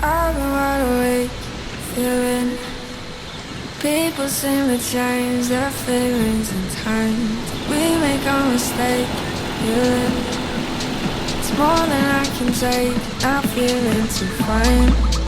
I've been wide awake, feeling. People seem to change their feelings in time. We make a mistake, feeling. It's more than I can take, not feeling too fine.